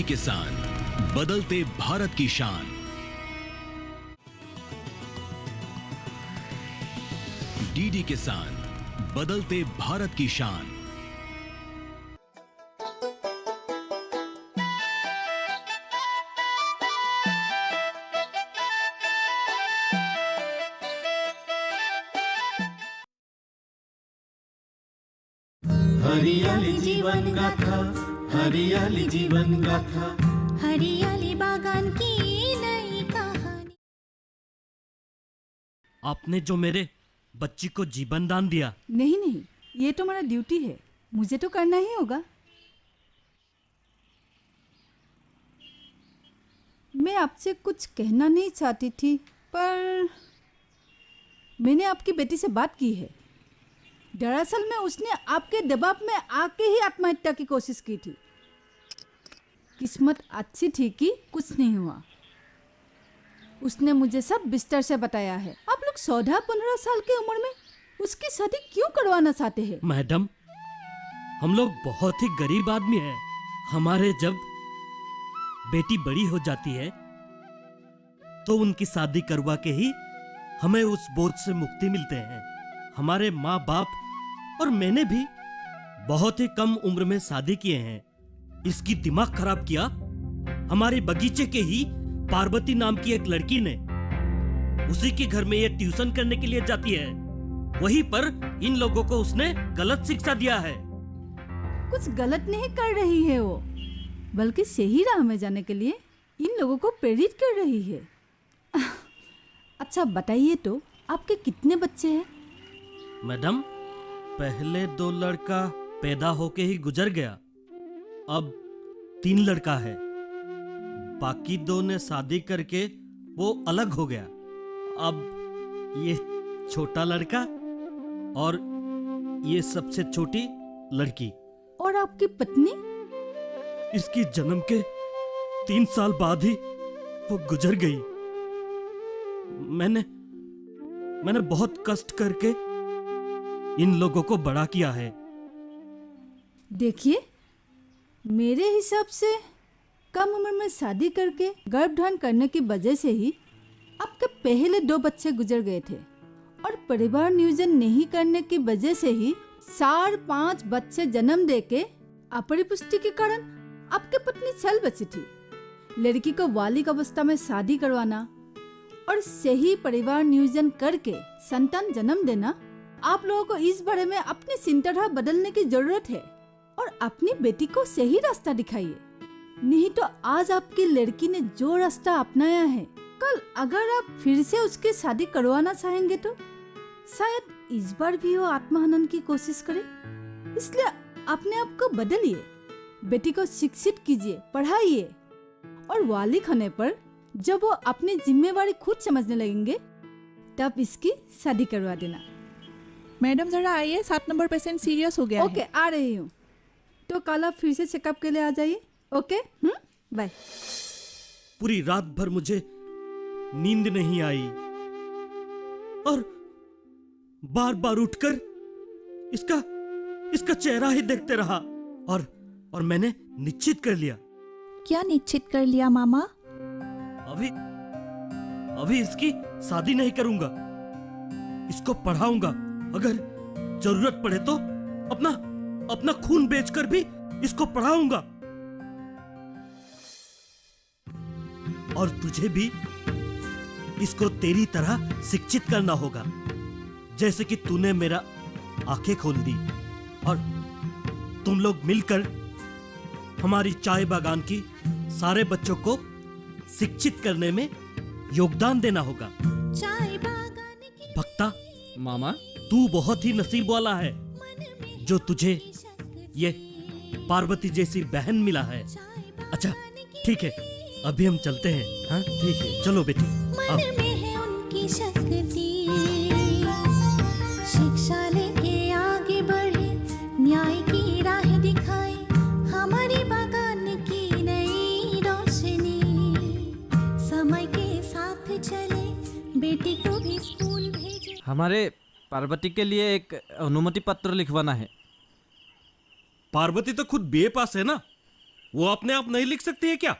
किसान, बदलते भारत की शान। डीडी किसान, बदलते भारत की शान। हरियाली जीवन गाथा, हरियाली जीवन गाथा, हरियाली बागान की नई कहानी। आपने जो मेरे बच्ची को जीवन दान दिया। नहीं नहीं, ये तो मेरा ड्यूटी है, मुझे तो करना ही होगा। मैं आपसे कुछ कहना नहीं चाहती थी, पर मैंने आपकी बेटी से बात की है। दरअसल में उसने आपके दबाव में आके ही आत्महत्या की कोशिश की थी। किस्मत अच्छी थी कि कुछ नहीं हुआ। उसने मुझे सब बिस्तर से बताया है। आप लोग 14-15 साल की उम्र में उसकी शादी क्यों करवाना चाहते हैं? मैडम, हम लोग बहुत ही गरीब आदमी हैं। हमारे जब बेटी बड़ी हो जाती है तो उनकी शादी करवा के ही हमें उस बोझ से मुक्ति मिलते हैं। हमारे माँ बाप और मैंने भी बहुत ही कम उम्र में शादी किए हैं। इसकी दिमाग खराब किया हमारे बगीचे के ही पार्वती नाम की एक लड़की ने। उसी के घर में ये ट्यूशन करने के लिए जाती है। वहीं पर इन लोगों को उसने गलत शिक्षा दिया है। कुछ गलत नहीं कर रही है वो, बल्कि सही राह में जाने के लिए इन लोगों को प्रेरित कर रही है। अच्छा बताइए तो, आपके कितने बच्चे हैं? मैडम, पहले 2 लड़का पैदा होके ही गुजर गया। अब 3 लड़का है। बाकी 2 ने शादी करके वो अलग हो गया। अब ये छोटा लड़का और ये सबसे छोटी लड़की। और आपकी पत्नी? इसकी जन्म के 3 साल बाद ही वो गुजर गई। मैंने बहुत कष्ट करके इन लोगों को बड़ा किया है। देखिए, मेरे हिसाब से कम उम्र में शादी करके गर्भधारण करने की वजह से ही आपके पहले 2 बच्चे गुजर गए थे, और परिवार नियोजन नहीं करने की वजह से ही 4-5 बच्चे जन्म देके अपरिपुष्टि के कारण आपकी पत्नी छल बची थी। लड़की को बालिग अवस्था में शादी करवाना और सही परिवार नियोजन करके संतान जन्म देना, आप लोगों को इस बारे में अपनी चिंताधारा बदलने की जरूरत है और अपनी बेटी को सही रास्ता दिखाइए। नहीं तो आज आपकी लड़की ने जो रास्ता अपनाया है, कल अगर आप फिर से उसकी शादी करवाना चाहेंगे तो शायद इस बार भी वो आत्महनन की कोशिश करे। इसलिए अपने आप को बदलिए, बेटी को शिक्षित कीजिए, पढ़ाइए, और वालिद होने पर जब वो अपनी जिम्मेवारी खुद समझने लगेंगे तब इसकी शादी करवा देना। मैडम जरा आइए, 7 नंबर पेशेंट सीरियस हो गया ओके, है। आ रही हूँ। तो कल आप फिर से चेकअप के लिए आ जाइए। Okay, bye. पूरी रात भर मुझे नींद नहीं आई और बार बार उठकर इसका चेहरा ही देखते रहा, और मैंने निश्चित कर लिया। क्या निश्चित कर लिया मामा? अभी इसकी शादी नहीं करूंगा। इसको पढ़ाऊंगा, अगर जरूरत पड़े तो अपना खून बेचकर भी इसको पढ़ाऊंगा। और तुझे भी इसको तेरी तरह शिक्षित करना होगा, जैसे कि तूने मेरा आंखें खोल दी। और तुम लोग मिलकर हमारी चाय बागान की सारे बच्चों को शिक्षित करने में योगदान देना होगा। चाय बागान की भक्ता मामा, तू बहुत ही नसीब वाला है जो तुझे ये पार्वती जैसी बहन मिला है। अच्छा ठीक है, अभी हम चलते हैं। हाँ ठीक है, चलो बेटी। मन में है उनकी शक्ति, शिक्षा लेके आगे बढ़े, न्याय की राह दिखाए, हमारी बागान की नई रोशनी, समय के साथ चले, बेटी को भी स्कूल भेजे। हमारे पार्वती के लिए एक अनुमति पत्र लिखवाना है। पार्वती तो खुद बीए पास है ना, वो अपने आप नहीं लिख सकती है क्या?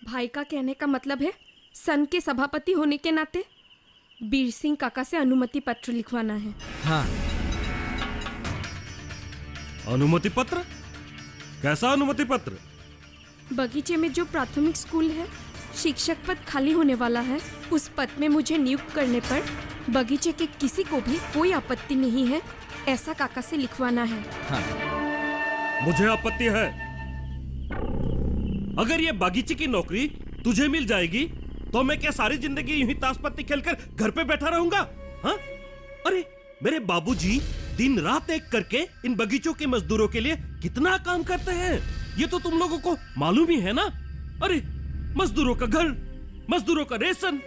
भाई का कहने का मतलब है सन के सभापति होने के नाते बीर सिंह काका से अनुमति पत्र लिखवाना है। हाँ, अनुमति पत्र? कैसा अनुमति पत्र? बगीचे में जो प्राथमिक स्कूल है, शिक्षक पद खाली होने वाला है। उस पद में मुझे नियुक्त करने पर बगीचे के किसी को भी कोई आपत्ति नहीं है, ऐसा काका से लिखवाना है। मुझे आपत्ति है। अगर ये बागीचे की नौकरी तुझे मिल जाएगी तो मैं क्या सारी जिंदगी यूं ही ताश पत्ती खेलकर घर पे बैठा रहूंगा? हाँ? अरे मेरे बाबूजी दिन रात एक करके इन बगीचों के मजदूरों के लिए कितना काम करते हैं, ये तो तुम लोगों को मालूम ही है ना। अरे मजदूरों का घर, मजदूरों का रेशन,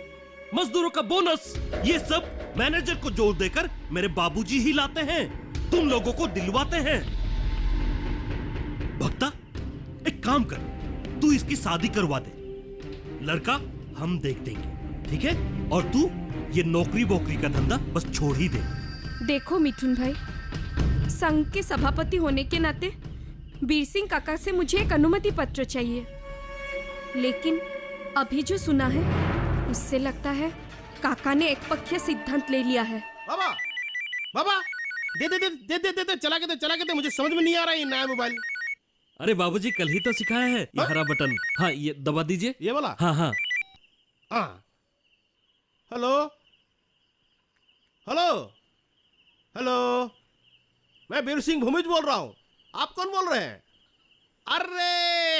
मजदूरों का बोनस, ये सब मैनेजर को जोर देकर मेरे बाबूजी ही लाते हैं, तुम लोगों को दिलवाते हैं। भक्ता, एक काम कर, तू इसकी शादी करवा दे, लड़का हम देख देंगे, ठीक है? और तू ये नौकरी बोकरी का धंधा बस छोड़ ही दे। देखो मिथुन भाई, संघ के सभापति होने के नाते बीर सिंह काका से मुझे एक अनुमति पत्र चाहिए, लेकिन अभी जो सुना है उससे लगता है काका ने एक पक्षीय सिद्धांत ले लिया है। बाबा बाबा दे दे दे दे दे दे दे चला के दे, मुझे समझ में नहीं आ रहा ये नया मोबाइल। अरे बाबूजी कल ही तो सिखाया है ये हरा बटन। हाँ, ये दबा दीजिए। ये वाला? हाँ हाँ। हाँ। हेलो हेलो हेलो, मैं बीर सिंह भूमिज बोल रहा हूँ। आप कौन बोल रहे हैं? अरे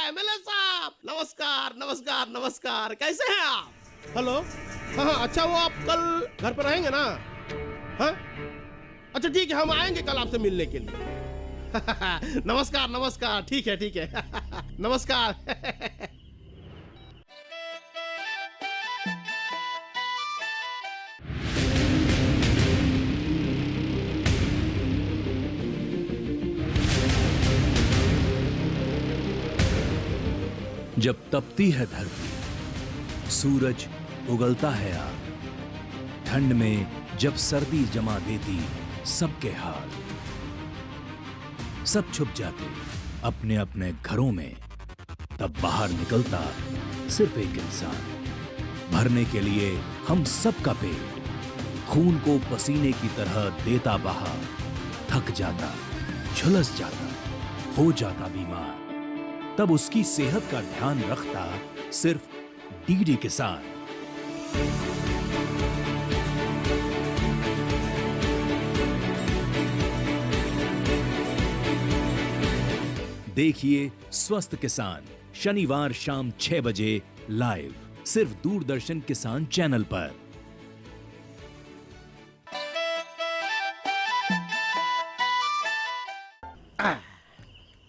एमएलए साहब, नमस्कार नमस्कार नमस्कार, कैसे हैं आप? हेलो, हाँ हाँ, अच्छा वो आप कल घर पर रहेंगे ना? हाँ, अच्छा ठीक है, हम आएंगे कल आपसे मिलने के लिए। नमस्कार नमस्कार, ठीक है ठीक है। नमस्कार। जब तपती है धरती, सूरज उगलता है आग, ठंड में जब सर्दी जमा देती सबके हाल, सब छुप जाते अपने अपने घरों में, तब बाहर निकलता सिर्फ एक इंसान, भरने के लिए हम सबका पेट, खून को पसीने की तरह देता बहा, थक जाता, झुलस जाता, हो जाता बीमार, तब उसकी सेहत का ध्यान रखता सिर्फ डीडी किसान। देखिए स्वस्थ किसान शनिवार शाम 6 बजे लाइव, सिर्फ दूरदर्शन किसान चैनल पर।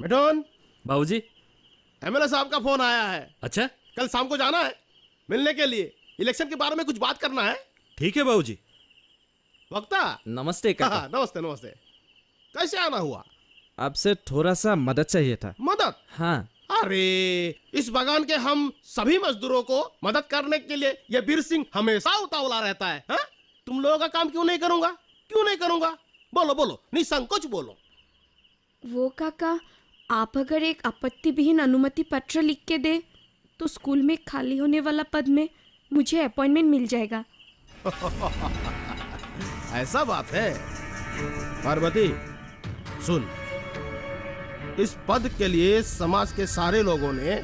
मिठुन, बाबूजी। एमएलए साहब का फोन आया है। अच्छा, कल शाम को जाना है मिलने के लिए, इलेक्शन के बारे में कुछ बात करना है। ठीक है बाबूजी। वक्ता, नमस्ते काका। हाँ, नमस्ते नमस्ते। कैसे आना हुआ? आपसे थोड़ा सा मदद चाहिए था। मदद? हाँ। अरे इस बागान के हम सभी मजदूरों को मदद करने के लिए ये बीर सिंह हमेशा उतावला रहता है। हा? तुम लोगों का काम क्यों नहीं करूंगा? क्यों नहीं करूंगा? बोलो बोलो, निसंकोच बोलो। वो काका, आप अगर एक आपत्ति विहीन अनुमति पत्र लिख के दे तो स्कूल में खाली होने वाला पद में मुझे अपॉइंटमेंट मिल जाएगा। ऐसा बात है? पार्वती सुन, इस पद के लिए समाज के सारे लोगों ने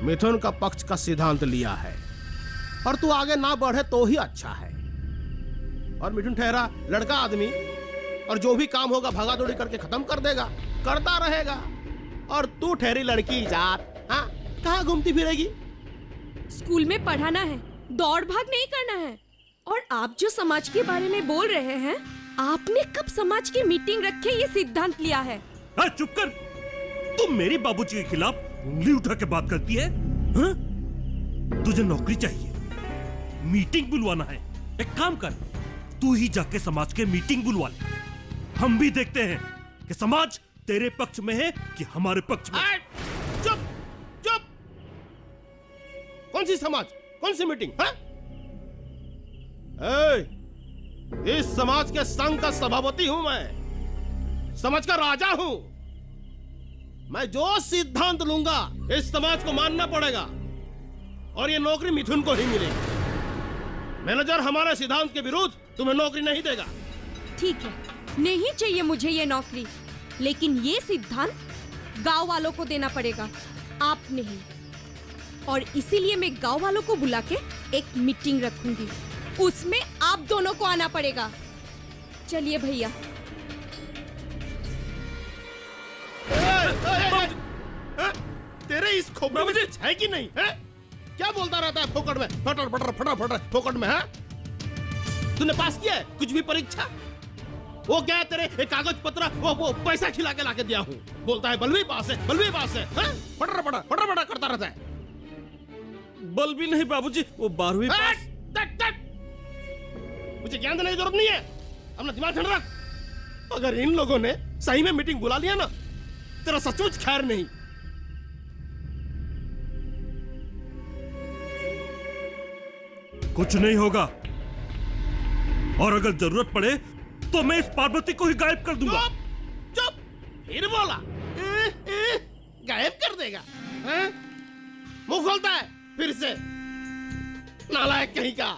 मिथुन का पक्ष का सिद्धांत लिया है, और तू आगे ना बढ़े तो ही अच्छा है। और मिथुन ठहरा लड़का आदमी, और जो भी काम होगा भागा दौड़ी करके खत्म कर देगा, करता रहेगा। और तू ठहरी लड़की जात, हाँ, कहाँ घूमती फिरेगी? स्कूल में पढ़ाना है, दौड़ भाग नहीं करना है। और आप जो समाज के बारे में बोल रहे हैं, आपने कब समाज की मीटिंग रखे ये सिद्धांत लिया है? चुप कर, तुम मेरे बाबूजी के खिलाफ उंगली उठा के बात करती है? हाँ? तुझे नौकरी चाहिए, मीटिंग बुलवाना है, एक काम कर, तू ही जाके समाज के मीटिंग बुलवा ले। हम भी देखते हैं कि समाज तेरे पक्ष में है कि हमारे पक्ष में। चुप चुप, कौन सी समाज, कौन सी मीटिंग? हाँ? इस समाज के संघ का सभापति हूं मैं, समाज का राजा हूं। मैं जो सिद्धांत लूंगा इस समाज को मानना पड़ेगा और ये नौकरी मिथुन को ही मिलेगी। मैनेजर हमारे सिद्धांत के विरुद्ध तुम्हें नौकरी नहीं देगा। ठीक है, नहीं चाहिए मुझे ये नौकरी, लेकिन ये सिद्धांत गांव वालों को देना पड़ेगा, आप नहीं। और इसीलिए मैं गांव वालों को बुला के एक मीटिंग रखूंगी, उसमें आप दोनों को आना पड़ेगा। चलिए भैया। तेरे इस खोपड़े में कुछ है कि नहीं है? क्या बोलता रहता है फोकट में, फटर फटर फटर फटर फोकट में है? तूने पास किया है कुछ भी परीक्षा? वो क्या है तेरे एक कागज पत्र वो पैसा खिला के लाके दिया हूँ, बोलता है बल्बी पास है, बल्बी पास है, फटर फटर करता रहता है। बल भी नहीं बाबूजी, वो 12वीं पास। मुझे ज्ञान देने की जरूरत नहीं है, अपना दिमाग ठंडा रख। अगर इन लोगों ने सही में मीटिंग बुला लिया ना, तेरा सचमुच खैर नहीं। कुछ नहीं होगा, और अगर जरूरत पड़े तो मैं इस पार्वती को ही गायब कर दूंगा। चुप चुप, फिर बोला गायब कर देगा, हैं? मुंह खोलता है फिर से, नालायक कहीं का।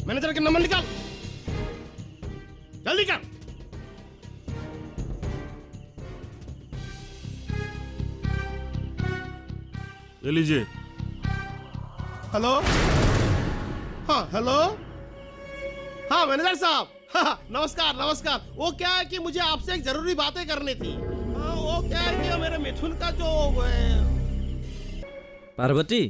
मैनेजर के नंबर निकाल, जल्दी कर। ले लीजिए। हेलो, हाँ हेलो, हाँ मैनेजर साहब, हाँ नमस्कार नमस्कार। वो क्या है कि मुझे आपसे एक जरूरी बातें करनी थी। हाँ वो क्या है कि मेरे मिथुन का जो पार्वती,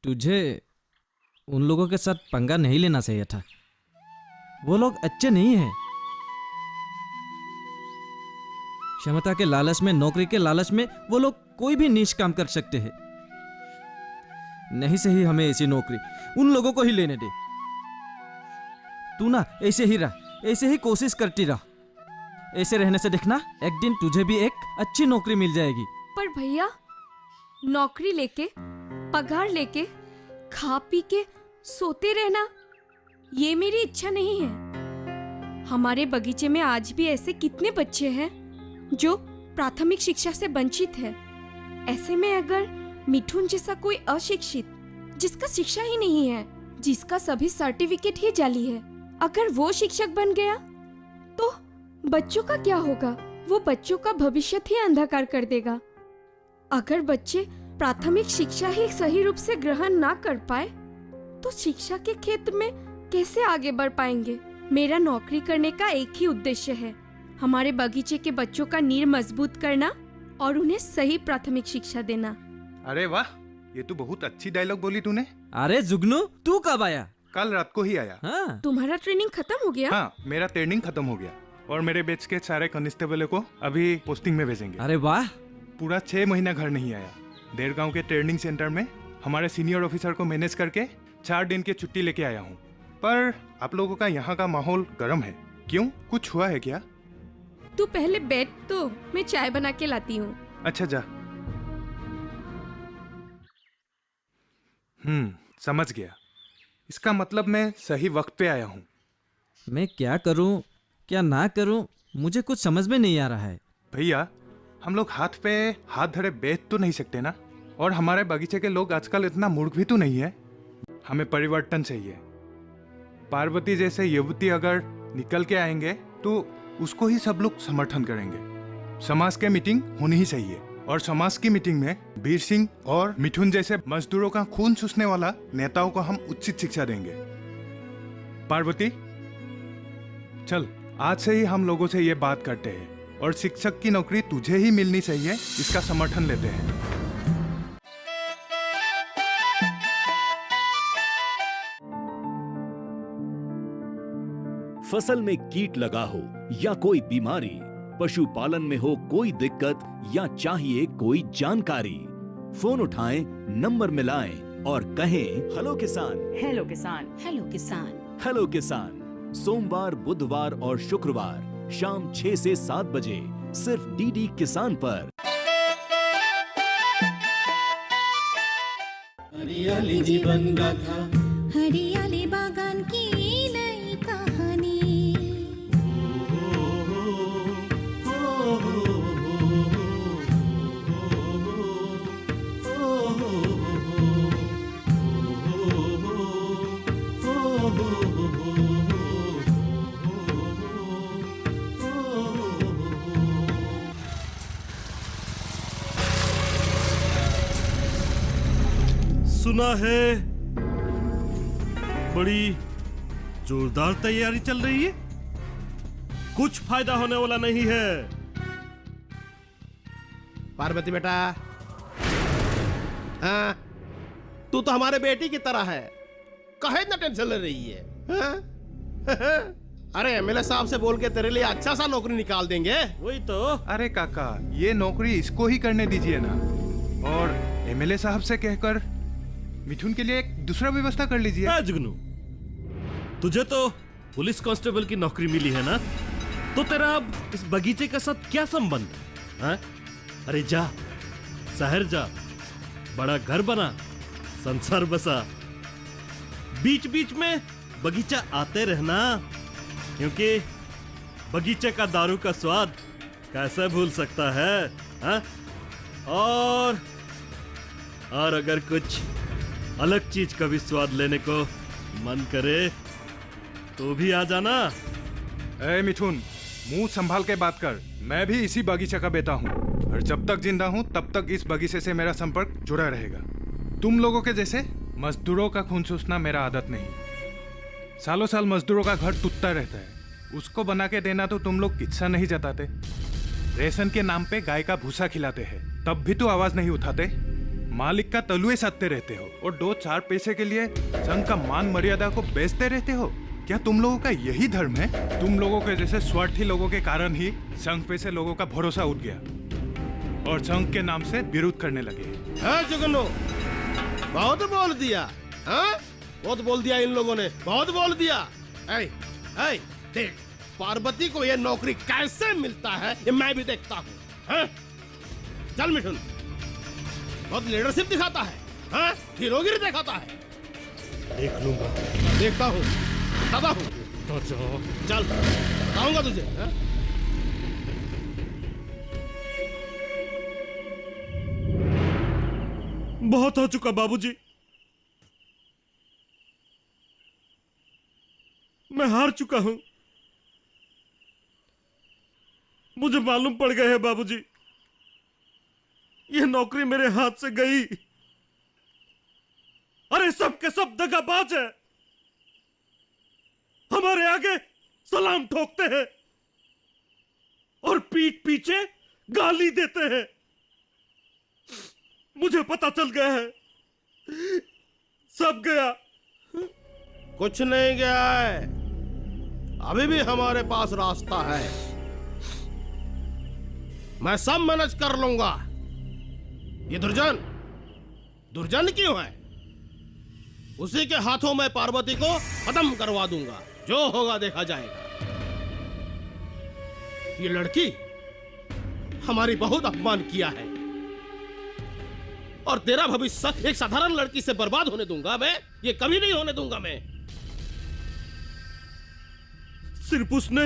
तुझे उन लोगों के साथ पंगा नहीं लेना चाहिए था। वो लोग अच्छे नहीं हैं। क्षमता के लालच में, नौकरी के लालच में वो लोग कोई भी नीच काम कर सकते हैं। नहीं सही हमें ऐसी नौकरी उन लोगों को ही लेने दे। तू ना ऐसे ही रह, ऐसे ही कोशिश करती रह। ऐसे रहने से देखना एक दिन तुझे भी एक अच्छी नौकरी मिल जाएगी। पर भैया, नौकरी लेके, पगार लेके, खा पी के सोते रहना, ये मेरी इच्छा नहीं है। हमारे बगीचे में आज भी ऐसे कितने बच्चे हैं जो प्राथमिक शिक्षा से वंचित है। ऐसे में अगर मिठुन जैसा कोई अशिक्षित, जिसका शिक्षा ही नहीं है, जिसका सभी सर्टिफिकेट ही जाली है, अगर वो शिक्षक बन गया तो बच्चों का क्या होगा? वो बच्चों का भविष्य ही अंधकार कर देगा। अगर बच्चे प्राथमिक शिक्षा ही सही रूप से ग्रहण ना कर पाए तो शिक्षा के क्षेत्र में कैसे आगे बढ़ पाएंगे? मेरा नौकरी करने का एक ही उद्देश्य है, हमारे बगीचे के बच्चों का नींव मजबूत करना और उन्हें सही प्राथमिक शिक्षा देना। अरे वाह, ये तो बहुत अच्छी डायलॉग बोली तूने। अरे जुगनू, तू कब आया? कल रात को ही आया। हाँ। तुम्हारा ट्रेनिंग खत्म हो गया? हाँ, मेरा ट्रेनिंग खत्म हो गया और मेरे बैच के सारे कांस्टेबल को अभी पोस्टिंग में भेजेंगे। अरे वाह। पूरा 6 महीना घर नहीं आया। देरगांव के ट्रेनिंग सेंटर में हमारे सीनियर ऑफिसर को मैनेज करके 4 दिन की छुट्टी लेके आया हूँ। पर आप लोगों का यहाँ का माहौल गर्म है, क्यों? कुछ हुआ है क्या? तू पहले बैठ तो मैं चाय बना के लाती हूँ। अच्छा जा। समझ गया। इसका मतलब मैं सही वक्त पे आया हूँ। मैं क्या करूं, क्या ना करूं, मुझे कुछ समझ में नहीं आ रहा है। भैया, हम लोग हाथ पे हाथ धरे बैठ तो नहीं सकते ना। और हमारे बगीचे के लोग आजकल इतना मूर्ख भी तो नहीं है। हमें परिवर्तन चाहिए। पार्वती जैसे युवती अगर निकल के आएंगे तो उसको ही सब लोग समर्थन करेंगे। समाज के मीटिंग होनी ही चाहिए और समाज की मीटिंग में वीर सिंह और मिठुन जैसे मजदूरों का खून चूसने वाला नेताओं को हम उचित शिक्षा देंगे। पार्वती, चल आज से ही हम लोगों से ये बात करते हैं और शिक्षक की नौकरी तुझे ही मिलनी चाहिए, इसका समर्थन लेते हैं। फसल में कीट लगा हो या कोई बीमारी, पशुपालन में हो कोई दिक्कत या चाहिए कोई जानकारी, फोन उठाएं, नंबर मिलाएं और कहें हेलो किसान। हेलो किसान, हेलो किसान, हेलो किसान। सोमवार, बुधवार और शुक्रवार शाम 6 से 7 बजे सिर्फ डीडी किसान पर। हरियाली जीवन गाथा, हरियाली बागान की नई कहानी। सुना है बड़ी जोरदार तैयारी चल रही है, कुछ फायदा होने वाला नहीं है। पार्वती बेटा, हाँ, तू तो हमारे बेटी की तरह है, काहे इतना टेंशन ले रही है? हाँ? अरे एमएलए साहब से बोल के तेरे लिए अच्छा सा नौकरी निकाल देंगे। वही तो। अरे काका, ये नौकरी इसको ही करने दीजिए ना, और एमएलए साहब से कहकर मिथुन के लिए एक दूसरा व्यवस्था कर लीजिए। जुगनू, तुझे तो पुलिस कांस्टेबल की नौकरी मिली है ना, तो तेरा अब इस बगीचे के साथ क्या संबंध है? हाँ? अरे जा, शहर जा, बड़ा घर बना, संसार बसा, बीच बीच में बगीचा आते रहना, क्योंकि बगीचे का दारू का स्वाद कैसे भूल सकता है? हाँ? और अगर कुछ अलग चीज का भी स्वाद लेने को मन करे तो भी आ जाना। ए मिथुन, मुंह संभाल के बात कर। मैं भी इसी बगीचे का बेटा हूँ, और जब तक जिंदा हूँ तब तक इस बगीचे से मेरा संपर्क जुड़ा रहेगा। तुम लोगों के जैसे मजदूरों का खून चूसना मेरा आदत नहीं। सालों साल मजदूरों का घर टूटता रहता है, उसको बना के देना तो तुम लोग किस्सा नहीं जताते। रेशन के नाम पे गाय का भूसा खिलाते हैं, तब भी तो आवाज नहीं उठाते। मालिक का तलुए साधते रहते हो, और 2-4 पैसे के लिए संघ का मान मर्यादा को बेचते रहते हो। क्या तुम लोगों का यही धर्म है? तुम लोगों के जैसे स्वार्थी लोगों के कारण ही संघ पे से लोगों का भरोसा उठ गया, और संघ के नाम से विरोध करने लगे। हाँ जुगनू, बहुत बोल दिया। हाँ, बहुत बोल दिया इन लोगों ने, बहुत बोल दिया। ऐ, ऐ, देख, पार्वती को ये नौकरी कैसे मिलता है ये मैं भी देखता हूँ। हाँ? चल मिथुन, बहुत लीडरशिप दिखाता है, हाँ? हीरोगिरी दिखाता है। देख लूंगा। देखता हूँ, दादा हूँ। तो चल, बताऊंगा तुझे। हाँ? बहुत हो चुका बाबूजी, मैं हार चुका हूं। मुझे मालूम पड़ गया है बाबूजी, यह नौकरी मेरे हाथ से गई। अरे सब के सब दगाबाज है, हमारे आगे सलाम ठोकते हैं और पीठ पीछे गाली देते हैं। मुझे पता चल गया है, सब गया। कुछ नहीं गया है, अभी भी हमारे पास रास्ता है। मैं सब मैनेज कर लूंगा। ये दुर्जन क्यों है? उसी के हाथों में पार्वती को खत्म करवा दूंगा, जो होगा देखा जाएगा। ये लड़की हमारी बहुत अपमान किया है, और तेरा भविष्य एक साधारण लड़की से बर्बाद होने दूंगा मैं? ये कभी नहीं होने दूंगा मैं। सिर्फ उसने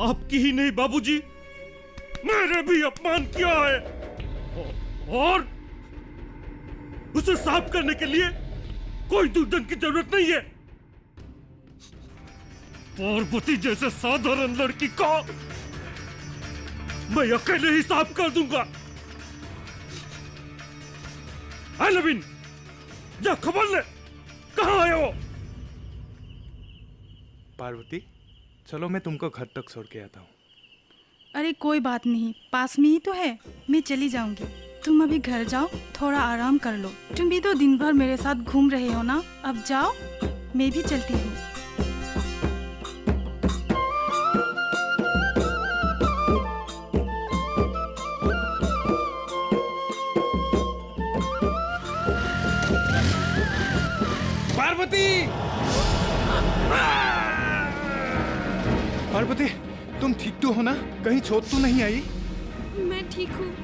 आपकी ही नहीं बाबूजी, मैंने भी अपमान किया है, और उसे साफ करने के लिए कोई दुर्जन की जरूरत नहीं है। पार्वती जैसे साधारण लड़की को मैं अकेले ही साफ कर दूंगा। नवीन, जा खबर ले, कहां आए हो? पार्वती, चलो मैं तुमको घर तक छोड़ के आता हूँ। अरे कोई बात नहीं, पास में ही तो है, मैं चली जाऊंगी। तुम अभी घर जाओ, थोड़ा आराम कर लो। तुम भी तो दिन भर मेरे साथ घूम रहे हो ना, अब जाओ, मैं भी चलती हूँ। पार्वती, तुम ठीक तो हो ना? कहीं चोट तो नहीं आई? मैं ठीक हूँ।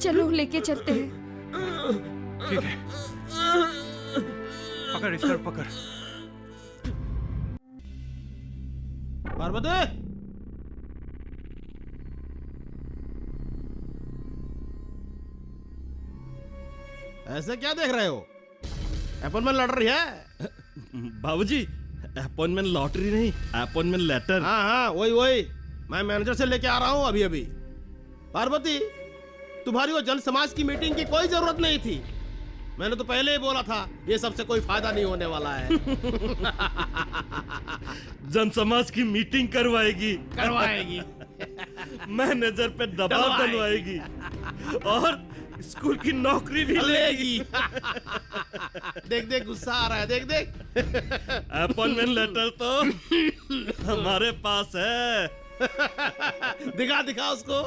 चलो लेके चलते हैं। ठीक है, पकड़ इसका, पकड़। पार्वती, ऐसे क्या देख रहे हो? अपॉइंटमेंट लड़ रही है? बाबूजी, अपॉइंटमेंट लॉटरी नहीं, अपॉइंटमेंट लेटर। हाँ हाँ, वही वही, मैं मैनेजर से लेके आ रहा हूँ अभी अभी। पार्वती, तुम्हारी वो जन समाज की मीटिंग की कोई जरूरत नहीं थी। मैंने तो पहले ही बोला था ये सबसे कोई फायदा नहीं होने वाला है। जन समाज की मीटिंग करवाएगी मैनेजर पे दबाव डलवाएगी और स्कूल की नौकरी भी लेगी। देख देख गुस्सा आ रहा है, देख देख। अपॉइंटमेंट लेटर तो हमारे पास है। दिखा दिखा उसको।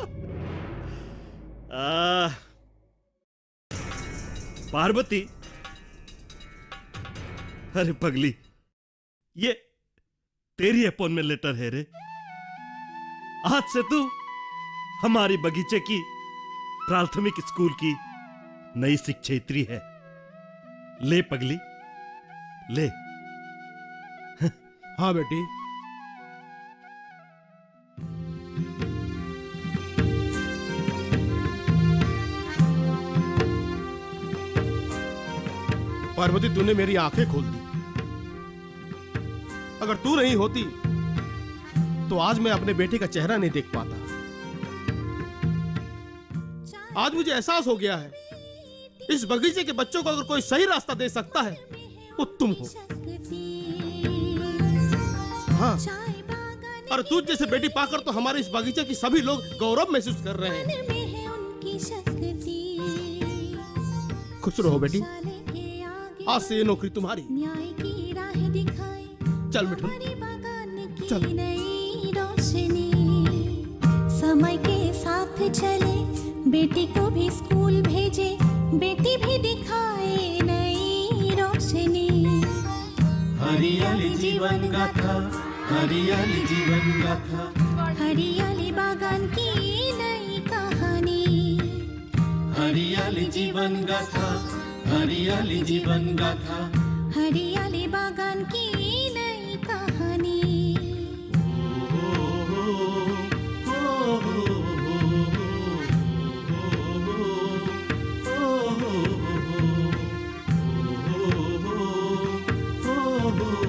पार्वती, अरे पगली, ये तेरी अपॉइंटमेंट लेटर है रे। आज से तू हमारी बगीचे की प्राथमिक स्कूल की नई शिक्षयित्री है। ले पगली, ले। हाँ बेटी। पार्वती, तूने मेरी आंखें खोल दी। अगर तू नहीं होती तो आज मैं अपने बेटे का चेहरा नहीं देख पाता। आज मुझे एहसास हो गया है, इस बगीचे के बच्चों को अगर कोई सही रास्ता दे सकता है वो तुम हो। हाँ, और तू जैसे बेटी पाकर तो हमारे इस बगीचे की सभी लोग गौरव महसूस कर रहे हैं। खुश रहो बेटी, आज से ये नौकरी तुम्हारी। चल मिठुन, चल। समय के साथ चले, बेटी को भी स्कूल भेजे, बेटी भी दिखाए नई रोशनी। हरियाली जीवन गाथा, हरियाली जीवन गाथा, हरियाली बागान की नई कहानी। हरियाली जीवन गाथा, हरियाली जीवन गाथा, हरियाली बागान की नई कहानी। Oh